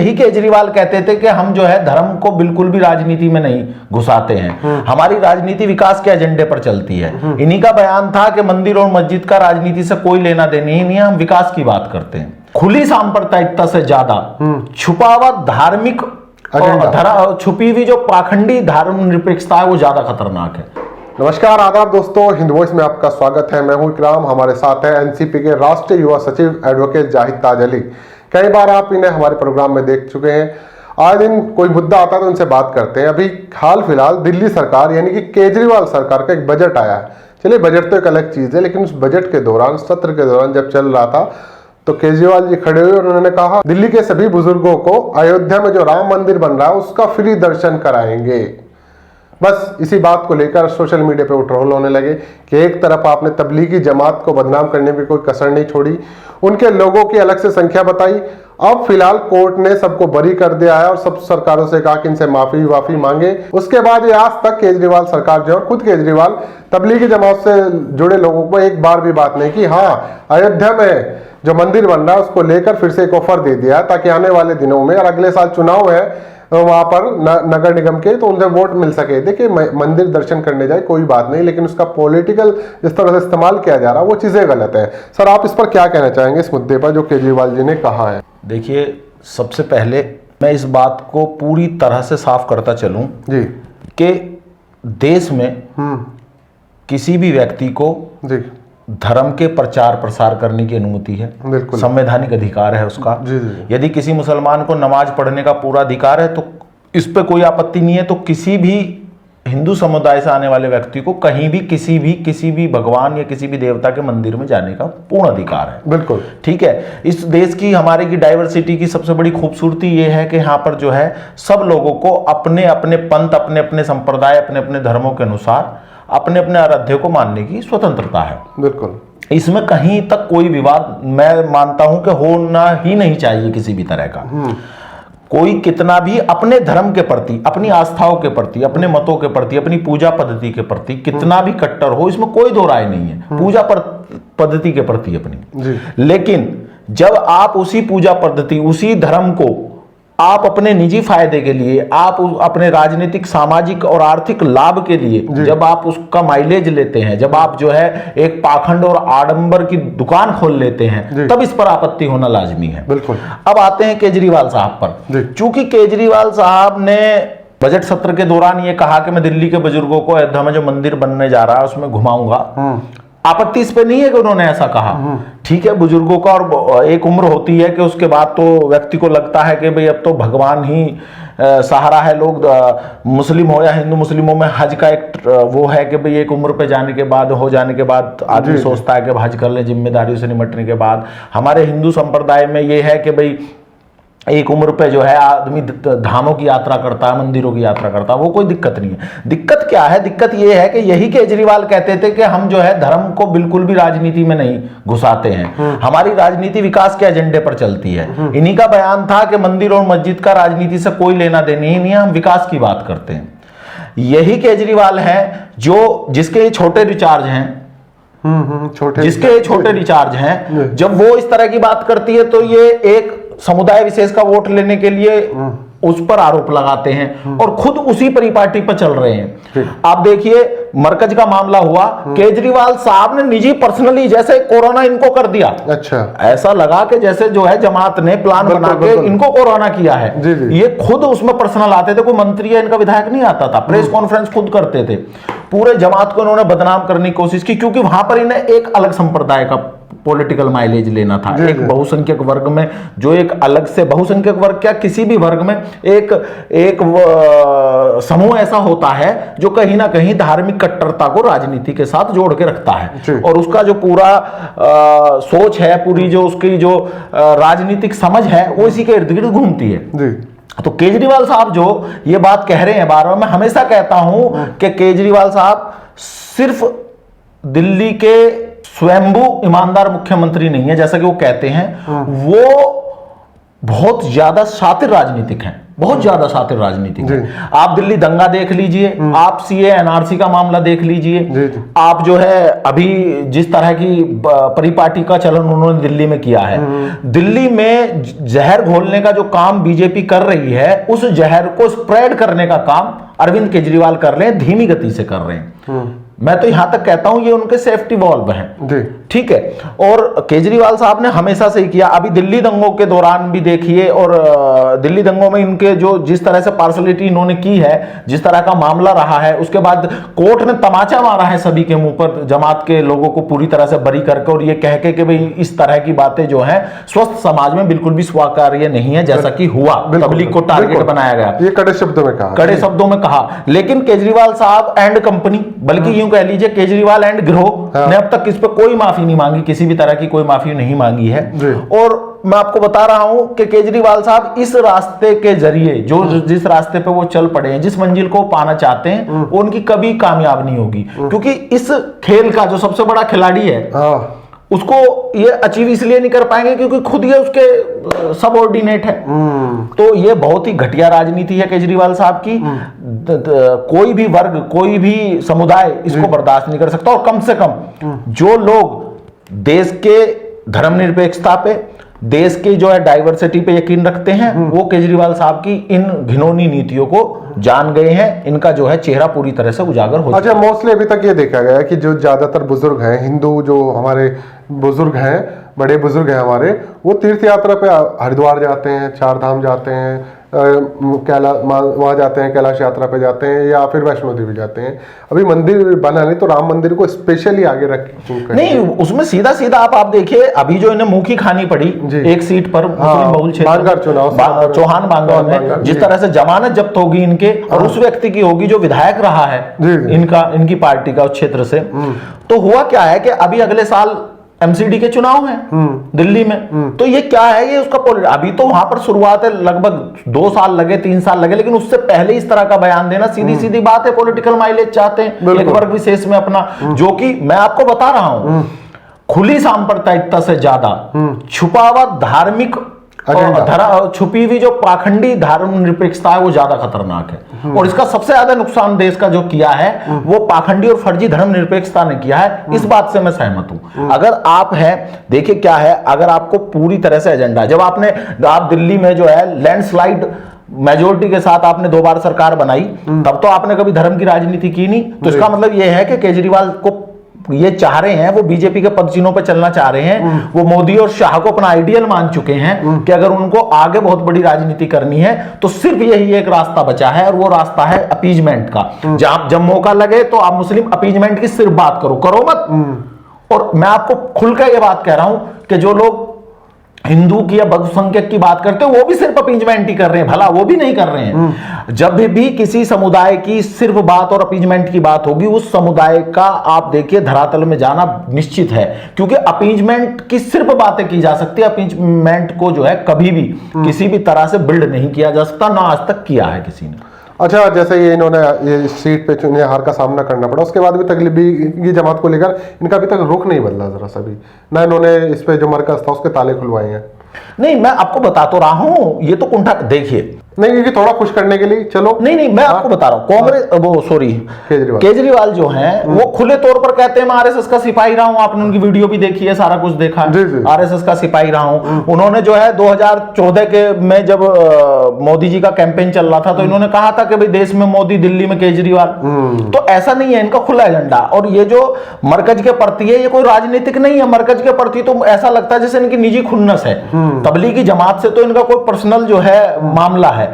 यही केजरीवाल कहते थे कि हम जो है धर्म को बिल्कुल भी राजनीति में नहीं घुसाते हैं, हमारी राजनीति विकास के एजेंडे पर चलती है। इन्हीं का बयान था कि मंदिर और मस्जिद का राजनीति से कोई लेना देना ही नहीं है, हम विकास की बात करते हैं। खुली सांप्रदायिकता से ज्यादा छुपा हुआ धार्मिक छुपी हुई जो पाखंडी धर्मनिरपेक्षता है वो ज्यादा खतरनाक है। नमस्कार, आदाब दोस्तों, हिंद वॉइस में आपका स्वागत है। मैं हूं इकराम। हमारे साथ है एनसीपी के राष्ट्रीय युवा सचिव एडवोकेट जाहिद ताज अली। कई बार आप इन्हें हमारे प्रोग्राम में देख चुके हैं। आए दिन कोई मुद्दा आता है तो उनसे बात करते हैं। अभी हाल फिलहाल दिल्ली सरकार यानी कि केजरीवाल सरकार का एक बजट आया है। चलिए, बजट तो एक अलग चीज है, लेकिन उस बजट के दौरान, सत्र के दौरान जब चल रहा था तो केजरीवाल जी खड़े हुए और उन्होंने कहा दिल्ली के सभी बुजुर्गों को अयोध्या में जो राम मंदिर बन रहा है उसका फ्री दर्शन कराएंगे। बस इसी बात को लेकर सोशल मीडिया पे उठरोल होने लगे कि एक तरफ आपने तबलीगी जमात को बदनाम करने में कोई कसर नहीं छोड़ी, उनके लोगों की अलग से संख्या बताई। अब फिलहाल कोर्ट ने सबको बरी कर दिया है और सब सरकारों से कहा कि इनसे माफी मांगे। उसके बाद ये आज तक केजरीवाल सरकार जो है, खुद केजरीवाल तबलीगी जमात से जुड़े लोगों को एक बार भी बात नहीं की। हाँ, अयोध्या में जो मंदिर बन रहा है उसको लेकर फिर से एक ऑफर दे दिया ताकि आने वाले दिनों में, और अगले साल चुनाव है वहां पर नगर निगम के, तो उनसे वोट मिल सके। देखिए, मंदिर दर्शन करने जाए कोई बात नहीं, लेकिन उसका पॉलिटिकल जिस तरह से इस्तेमाल किया जा रहा है वो चीजें गलत है। सर, आप इस पर क्या कहना चाहेंगे, इस मुद्दे पर जो केजरीवाल जी ने कहा है? देखिए, सबसे पहले मैं इस बात को पूरी तरह से साफ करता चलूं जी कि देश में किसी भी व्यक्ति को जी धर्म के प्रचार प्रसार करने की अनुमति है, संवैधानिक अधिकार है उसका। यदि किसी मुसलमान को नमाज पढ़ने का पूरा अधिकार है तो इस पे कोई आपत्ति नहीं है। तो किसी भी हिंदू समुदाय से आने वाले व्यक्ति को कहीं भी किसी भी भगवान या किसी भी देवता के मंदिर में जाने का पूर्ण अधिकार है। बिल्कुल ठीक है। इस देश की, हमारे की डाइवर्सिटी की सबसे बड़ी खूबसूरती ये है कि यहाँ पर जो है सब लोगों को अपने अपने पंथ, अपने अपने संप्रदाय, अपने अपने धर्मों के अनुसार अपने अपने आराध्य को मानने की स्वतंत्रता है। बिल्कुल, इसमें कहीं तक कोई विवाद मैं मानता हूं कि होना ही नहीं चाहिए किसी भी तरह का। कोई कितना भी अपने धर्म के प्रति, अपनी आस्थाओं के प्रति, अपने मतों के प्रति, अपनी पूजा पद्धति के प्रति कितना भी कट्टर हो, इसमें कोई दो राय नहीं है। पूजा पद्धति के प्रति अपनी, लेकिन जब आप उसी पूजा पद्धति, उसी धर्म को आप अपने निजी फायदे के लिए, आप अपने राजनीतिक, सामाजिक और आर्थिक लाभ के लिए जब आप उसका माइलेज लेते हैं, जब आप जो है एक पाखंड और आडंबर की दुकान खोल लेते हैं, तब इस पर आपत्ति होना लाजमी है। बिल्कुल। अब आते हैं केजरीवाल साहब पर। चूंकि केजरीवाल साहब ने बजट सत्र के दौरान ये कहा कि मैं दिल्ली के बुजुर्गों को अयोध्या में जो मंदिर बनने जा रहा है उसमें घुमाऊंगा, आपत्ति इस पे नहीं है कि उन्होंने ऐसा कहा। ठीक है, बुजुर्गों का और एक उम्र होती है कि उसके बाद तो व्यक्ति को लगता है कि भाई अब तो भगवान ही सहारा है। लोग मुस्लिम हो या हिंदू, मुस्लिमों में हज का एक वो है कि भाई एक उम्र पे जाने के बाद, हो जाने के बाद आदमी सोचता है कि हज कर ले जिम्मेदारियों से निपटने के बाद। हमारे हिंदू संप्रदाय में ये है कि भाई एक उम्र पे जो है आदमी धामों की यात्रा करता है, मंदिरों की यात्रा करता है, वो कोई दिक्कत नहीं है। दिक्कत क्या है? दिक्कत ये है कि यही केजरीवाल कहते थे कि हम जो है धर्म को बिल्कुल भी राजनीति में नहीं घुसाते हैं, हमारी राजनीति विकास के एजेंडे पर चलती है। इन्हीं का बयान था कि मंदिर और मस्जिद का राजनीति से कोई लेना देना ही नहीं है, हम विकास की बात करते हैं। यही केजरीवाल है जिसके छोटे रिचार्ज हैं, जिसके छोटे रिचार्ज हैं, जब वो इस तरह की बात करती है तो ये एक समुदाय विशेष का वोट लेने के लिए उस पर आरोप लगाते हैं और खुद उसी परिपाटी पर चल रहे हैं। आप देखिए, मरकज का मामला हुआ, केजरीवाल साहब ने निजी पर्सनली जैसे कोरोना इनको कर दिया। अच्छा, ऐसा लगा कि जैसे जो है जमात ने प्लान बना के इनको कोरोना किया है। ये खुद उसमें पर्सनल आते थे, कोई मंत्री या इनका विधायक नहीं आता था, प्रेस कॉन्फ्रेंस खुद करते थे। पूरे जमात को इन्होंने बदनाम करने की कोशिश की, क्योंकि वहां पर इन्हें एक अलग संप्रदाय का पॉलिटिकल माइलेज लेना था। एक बहुसंख्यक वर्ग में जो एक अलग से, बहुसंख्यक वर्ग क्या, किसी भी वर्ग में एक समूह ऐसा होता है जो कहीं ना कहीं धार्मिक कट्टरता को राजनीति के साथ जोड़ के रखता है, और उसका जो पूरा सोच है, पूरी जो उसकी जो राजनीतिक समझ है, वो इसी के इर्द गिर्द घूमती है। तो केजरीवाल साहब जो ये बात कह रहे हैं बार-बार, मैं हमेशा कहता हूं कि केजरीवाल साहब सिर्फ दिल्ली के स्वयंभू ईमानदार मुख्यमंत्री नहीं है जैसा कि वो कहते हैं, वो बहुत ज्यादा शातिर राजनीतिक हैं। बहुत ज्यादा शातिर राजनीतिक है। आप दिल्ली दंगा देख लीजिए, आप सीए एनआरसी का मामला देख लीजिए, आप जो है अभी जिस तरह की परिपाटी का चलन उन्होंने दिल्ली में किया है, दिल्ली में जहर घोलने का जो काम बीजेपी कर रही है, उस जहर को स्प्रेड करने का काम अरविंद केजरीवाल कर रहे हैं, धीमी गति से कर रहे हैं। मैं तो यहां तक कहता हूं ये उनके सेफ्टी वॉल्व हैं, ठीक है। और केजरीवाल साहब ने हमेशा से ही किया, अभी दिल्ली दंगों के दौरान भी देखिए, और दिल्ली दंगों में इनके जो जिस तरह से पार्सलिटी इन्होंने की है, जिस तरह का मामला रहा है, उसके बाद कोर्ट ने तमाचा मारा है सभी के मुंह पर, जमात के लोगों को पूरी तरह से बरी करके, और ये कह के कि भाई इस तरह की बातें जो हैं स्वस्थ समाज में बिल्कुल भी स्वीकार्य नहीं है, जैसा कि हुआ, तबलीग को टारगेट बनाया गया, ये कड़े शब्दों में कहा, कड़े शब्दों में कहा। लेकिन केजरीवाल साहब एंड कंपनी, बल्कि यूं कह लीजिए केजरीवाल एंड गिरोह ने अब तक इस पर कोई माफी नहीं मांगी, किसी भी तरह की कोई माफी नहीं मांगी है। और मैं आपको बता रहा हूं कि केजरीवाल साहब इस रास्ते के जरिए जो जिस रास्ते पे वो चल पड़े हैं, जिस मंजिल को पाना चाहते हैं, उनकी कभी कामयाब नहीं होगी, क्योंकि इस खेल का जो सबसे बड़ा खिलाड़ी है उसको ये अचीव इसलिए नहीं कर पाएंगे क्योंकि खुद ये उसके सबऑर्डिनेट है। तो ये बहुत ही घटिया राजनीति है केजरीवाल साहब की। कोई भी वर्ग, कोई भी समुदाय इसको बर्दाश्त नहीं कर सकता। और कम से कम जो लोग देश के धर्मनिरपेक्षता पे, देश की जो है डाइवर्सिटी पे यकीन रखते हैं, वो केजरीवाल साहब की इन घिनौनी नीतियों को जान गए हैं। इनका जो है चेहरा पूरी तरह से उजागर हो। अच्छा, मोस्टली अभी तक ये देखा गया है कि जो ज्यादातर बुजुर्ग हैं, हिंदू जो हमारे बुजुर्ग हैं, बड़े बुजुर्ग हैं हमारे, वो तीर्थ यात्रा पे हरिद्वार जाते हैं, चार धाम जाते हैं, वहां जाते हैं, कैलाश यात्रा पे जाते हैं, या फिर वैष्णो देवी जाते हैं। अभी मंदिर बना नहीं तो राम मंदिर को स्पेशली आगे रख नहीं, उसमें सीधा सीधा आप देखिए, अभी जो इन्हें मुंह की खानी पड़ी एक सीट पर मुस्लिम बहुल क्षेत्र चुनाव चौहान बांगर में, जिस तरह से जमानत जब्त होगी इनके और उस व्यक्ति की होगी जो विधायक रहा है इनकी पार्टी का उस क्षेत्र से, तो हुआ क्या है कि अभी अगले साल एमसीडी के चुनाव हैं दिल्ली में। तो ये क्या है, ये उसका अभी तो वहां पर शुरुआत है, लगभग 2 साल लगे, 3 साल लगे, लेकिन उससे पहले इस तरह का बयान देना सीधी सीधी बात है। पॉलिटिकल माइलेज चाहते हैं एक वर्ग विशेष में अपना, जो कि मैं आपको बता रहा हूं, खुली सांप्रदायिकता से ज्यादा छुपा हुआ धार्मिक छुपी हुई जो पाखंडी धर्मनिरपेक्षता है वो ज्यादा खतरनाक है। और इसका सबसे ज्यादा नुकसान देश का जो किया है वो पाखंडी और फर्जी धर्मनिरपेक्षता ने किया है। इस बात से मैं सहमत हूं। अगर आप हैं, देखिए क्या है, अगर आपको पूरी तरह से एजेंडा, जब आप दिल्ली में जो है लैंडस्लाइड मेजोरिटी के साथ आपने 2 बार सरकार बनाई, तब तो आपने कभी धर्म की राजनीति की नहीं। तो इसका मतलब यह है कि केजरीवाल को ये चाह रहे हैं, वो बीजेपी के पदचिन्हों पर चलना चाह रहे हैं, वो मोदी और शाह को अपना आइडियल मान चुके हैं कि अगर उनको आगे बहुत बड़ी राजनीति करनी है तो सिर्फ यही एक रास्ता बचा है, और वो रास्ता है अपीजमेंट का। जब मौका लगे तो आप मुस्लिम अपीजमेंट की सिर्फ बात करो मत। और मैं आपको खुलकर ये बात कह रहा हूं कि जो लोग हिंदू की या बहुसंख्यक की बात करते हैं वो भी सिर्फ अपीजमेंट ही कर रहे हैं, भला वो भी नहीं कर रहे हैं। जब भी किसी समुदाय की सिर्फ बात और अपीजमेंट की बात होगी, उस समुदाय का आप देखिए धरातल में जाना निश्चित है, क्योंकि अपीजमेंट की सिर्फ बातें की जा सकती है। अपीजमेंट को जो है कभी भी किसी भी तरह से बिल्ड नहीं किया जा सकता, ना आज तक किया है किसी ने। अच्छा, जैसे ये इन्होंने ये सीट पे चुने हार का सामना करना पड़ा, उसके बाद भी तकलीफी जमात को लेकर इनका अभी तक रुख नहीं बदला जरा सा भी, ना इन्होंने इस पे जो मरकज था उसके ताले खुलवाए हैं। नहीं, मैं आपको बता तो रहा हूं, ये तो कुंठा, देखिए नहीं, क्योंकि थोड़ा खुश करने के लिए चलो। नहीं, मैं आपको बता रहा हूं, कांग्रेस वो सॉरी केजरीवाल जो हैं वो खुले तौर पर कहते हैं मैं आरएसएस का सिपाही रहा हूं। आपने उनकी वीडियो भी देखी है, सारा कुछ देखा है, आरएसएस का सिपाही रहा हूं। उन्होंने जो है 2014 के में जब मोदी जी का कैंपेन चल रहा था तो इन्होंने कहा था कि भाई देश में मोदी, दिल्ली में केजरीवाल। तो ऐसा नहीं है, इनका खुला एजेंडा। और ये जो मरकज के प्रति है, ये कोई राजनीतिक नहीं है। मरकज के प्रति तो ऐसा लगता है जैसे इनकी निजी खुन्नस है। तबलीगी जमात से तो इनका कोई पर्सनल जो है मामला है,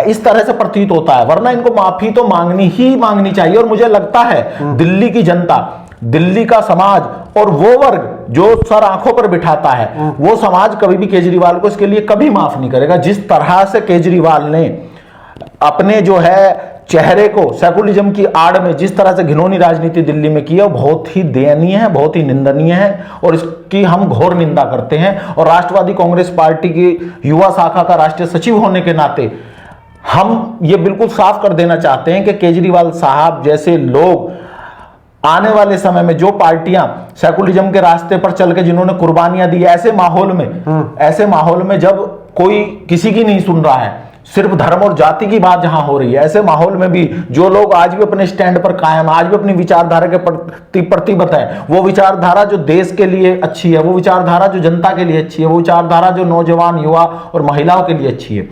इस तरह से प्रतीत होता है। वरना इनको माफी तो मांगनी चाहिए। और मुझे लगता है दिल्ली की जनता, दिल्ली का समाज और वो वर्ग जो सर आंखों पर बिठाता है, वो समाज कभी भी केजरीवाल को इसके लिए कभी माफ नहीं करेगा। जिस तरह से केजरीवाल ने अपने जो है चेहरे को सेकुलरिज्म की आड़ में जिस तरह से घिनौनी राजनीति दिल्ली में की है, वो बहुत ही दयनीय है, बहुत ही निंदनीय है, और इसकी हम घोर निंदा करते हैं। और राष्ट्रवादी कांग्रेस पार्टी की युवा शाखा का राष्ट्रीय सचिव होने के नाते हम ये बिल्कुल साफ कर देना चाहते हैं कि केजरीवाल साहब जैसे लोग आने वाले समय में, जो पार्टियां सेकुलरिज्म के रास्ते पर चल के जिन्होंने कुर्बानियां दी, ऐसे माहौल में जब कोई किसी की नहीं सुन रहा है, सिर्फ धर्म और जाति की बात जहां हो रही है, ऐसे माहौल में भी जो लोग आज भी अपने स्टैंड पर कायम, आज भी अपनी विचारधारा के प्रति प्रतिबद्ध है, वो विचारधारा जो देश के लिए अच्छी है, वो विचारधारा जो जनता के लिए अच्छी है, वो विचारधारा जो नौजवान, युवा और महिलाओं के लिए अच्छी है,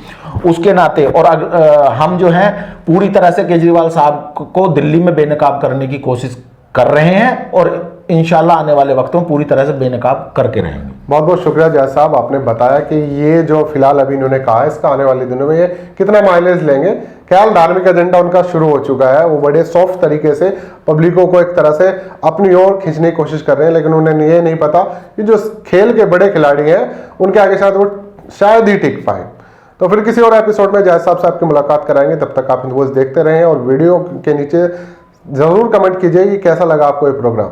उसके नाते और हम जो है पूरी तरह से केजरीवाल साहब को दिल्ली में बेनकाब करने की कोशिश कर रहे हैं और इंशाल्लाह आने वाले वक्तों में पूरी तरह से बेनकाब करके रहेंगे। बहुत बहुत शुक्रिया जय साहब, आपने बताया कि ये जो फिलहाल अभी इन्होंने कहा है इसका आने वाले दिनों में ये कितना माइलेज लेंगे। ख्याल धार्मिक एजेंडा उनका शुरू हो चुका है, वो बड़े सॉफ्ट तरीके से पब्लिकों को एक तरह से अपनी ओर खींचने की कोशिश कर रहे हैं, लेकिन उन्हें ये नहीं पता कि जो खेल के बड़े खिलाड़ी हैं उनके आगे शायद वो शायद ही टिक पाए। तो फिर किसी और एपिसोड में जय साहब से आपकी मुलाकात कराएंगे, तब तक आप हिंदुस्तान देखते रहें और वीडियो के नीचे जरूर कमेंट कीजिए कि कैसा लगा आपको ये प्रोग्राम।